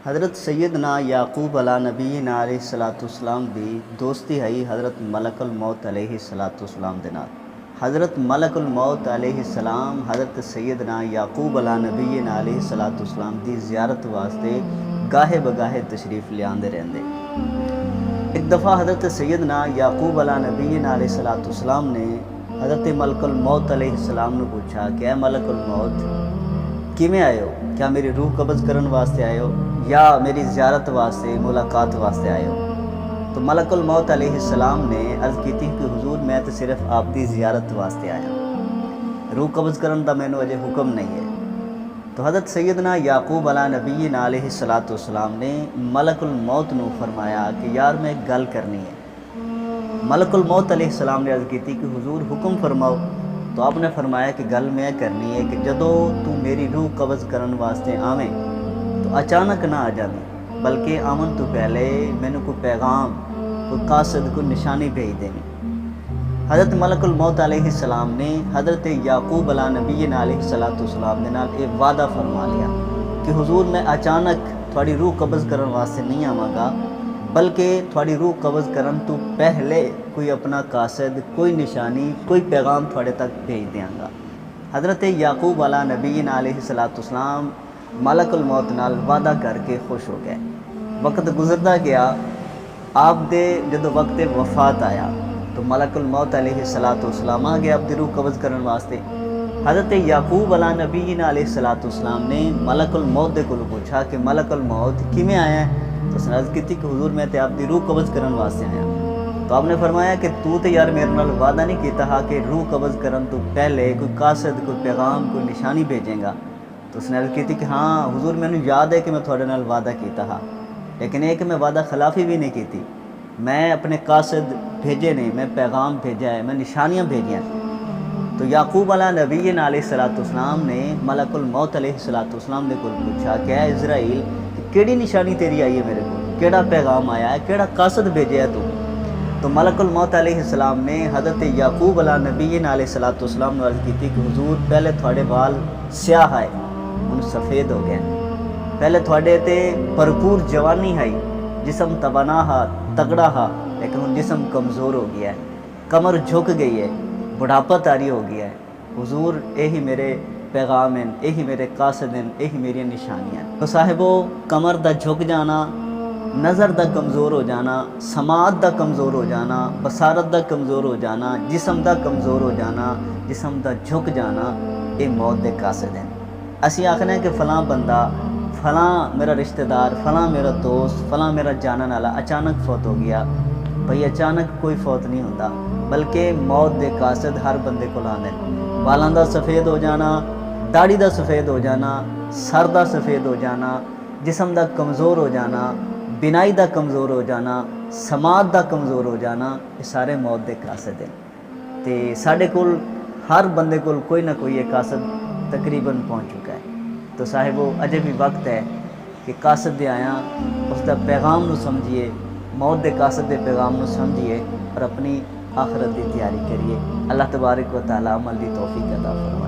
حضرت سیدنا یعقوب علیہ نبینا علیہ الصلوۃ والسلام دی دوستی ہے حضرت ملک الموت علیہ الصلوۃ والسلام دے نال۔ حضرت ملک الموت علیہ السلام حضرت سیدنا یعقوب علیہ نبینا علیہ الصلوۃ والسلام دی زیارت واسطے گاہے بگاہے تشریف لے آندے رہندے۔ ایک دفعہ حضرت سیدنا یعقوب علیہ نبینا علیہ الصلوۃ والسلام نے حضرت ملک الموت علیہ السلام نے پوچھا کہ اے ملک الموت کیویں آئے ہو؟ کیا میری روح قبض کرن واسطے آئے ہو یا میری زیارت واسطے ملاقات واسطے آئے ہو؟ تو ملک الموت علیہ السلام نے عرض کی تھی کہ حضور میں تو صرف آپ دی زیارت واسطے آیا، روح قبض کرن دا مینوں اجے حکم نہیں ہے۔ تو حضرت سیدنا یعقوب علیہ نبینا علیہ الصلوۃ والسلام نے ملک الموت نو فرمایا کہ یار میں ایک گل کرنی ہے۔ ملک الموت علیہ السلام نے عرض کی تھی کہ حضور حکم فرماؤ۔ تو آپ نے فرمایا کہ گل میں کرنی ہے کہ جدوں تو میری روح قبض کرن واسطے آویں تو اچانک نہ آ جاویں، بلکہ آمن تو پہلے مینوں کوئی پیغام، کوئی قاصد، کوئی نشانی بھیج دینی۔ حضرت ملک الموت علیہ السلام نے حضرت یعقوب علیہ نبینا علیہ الصلوۃ والسلام دے نال ایک وعدہ فرما لیا کہ حضور میں اچانک تھوڑی روح قبض کرن واسطے نہیں آواں گا، بلکہ تھوڑی روح قبض کرن تو پہلے کوئی اپنا قاصد، کوئی نشانی، کوئی پیغام تھوڑے تک بھیج دیاں گا۔ حضرت یعقوب علیہ نبینا علیہ الصلوۃ والسلام ملک الموت نال وعدہ کر کے خوش ہو گئے۔ وقت گزرتا گیا، آپ دے جدو وقت وفات آیا تو ملک الموت علیہ الصلوۃ والسلام آ گیا آپ دی روح قبض کرن واسطے۔ حضرت یعقوب علیہ نبینا علیہ الصلوۃ والسلام نے ملک الموت دے کولوں پوچھا کہ ملک الموت کیویں آیا ہے؟ تو اس نے عرض کی تھی کہ حضور میں تے آپ دی روح قبض کرن واسطے آیا۔ تو آپ نے فرمایا کہ تو تے یار میرے نال وعدہ نہیں کیتا ہا کہ روح قبض کرن تو پہلے کوئی قاصد، کوئی پیغام، کوئی نشانی بھیجیں گا؟ تو اس نے عرض کی تھی کہ ہاں حضور مینوں یاد ہے کہ میں تھوڑے نال وعدہ کیتا ہا، لیکن ایک میں وعدہ خلافی بھی نہیں کیتی، میں اپنے قاصد بھیجے نہیں، میں پیغام بھیجا ہے، میں نشانیاں بھیجیاں۔ تو یعقوب علیہ نبینا علیہ الصلوۃ والسلام نے ملک الموت علیہ الصلوۃ والسلام دے کول پوچھا کہ اے اسرائیل کیڑی نشانی تیری آئی ہے میرے کو، کیڑا پیغام آیا ہے، کیڑا قاصد بھیجا ہے تو ملک الموت علیہ السلام نے حضرت یعقوب علیہ نبینا علیہ الصلوۃ والسلام نے عرض کی تھی کہ حضور پہلے تھوڑے بال سیاہ آئے ہن سفید ہو گئے، پہلے تھوڑے تے بھرپور جوانی آئی، جسم توانا ہا، تگڑا ہا، لیکن ہن جسم کمزور ہو گیا ہے، کمر جھک گئی ہے، بڑھاپا طاری ہو گیا ہے۔ حضور یہی میرے پیغام ہیں، یہی میرے قاصد ہیں، یہی میری نشانیاں ہیں۔ تو صاحبو کمر دا جھک جانا، نظر دا کمزور ہو جانا، سماعت دا کمزور ہو جانا، بصارت دا کمزور ہو جانا، جسم دا کمزور ہو جانا، جسم دا جھک جانا، یہ موت دے قاصد ہیں۔ اسی آخنے ہیں کہ فلاں بندہ، فلاں میرا رشتہ دار، فلاں میرا دوست، فلاں میرا جانن والا اچانک فوت ہو گیا۔ بھئی اچانک کوئی فوت نہیں ہوتا، بلکہ موت دے قاصد ہر بندے کو آندے ہیں۔ بالاں دا سفید ہو جانا، داڑھی دا سفید ہو جانا، سر دا سفید ہو جانا، جسم دا کمزور ہو جانا، بینائی دا کمزور ہو جانا، سماعت دا کمزور ہو جانا، یہ سارے موت دے قاصد ہیں۔ تے ساڈے کول ہر بندے کول کوئی نہ کوئی یہ قاصد تقریباً پہنچ چکا ہے۔ تو صاحبو اجے بھی وقت ہے کہ قاصد دے آیا اس دا پیغام نو سمجھیے، موت دے قاصد دے پیغام نو سمجھیے اور اپنی آخرت دی تیاری کریے۔ اللہ تبارک و تعالی عمل دی توفیق عطا فرمائے۔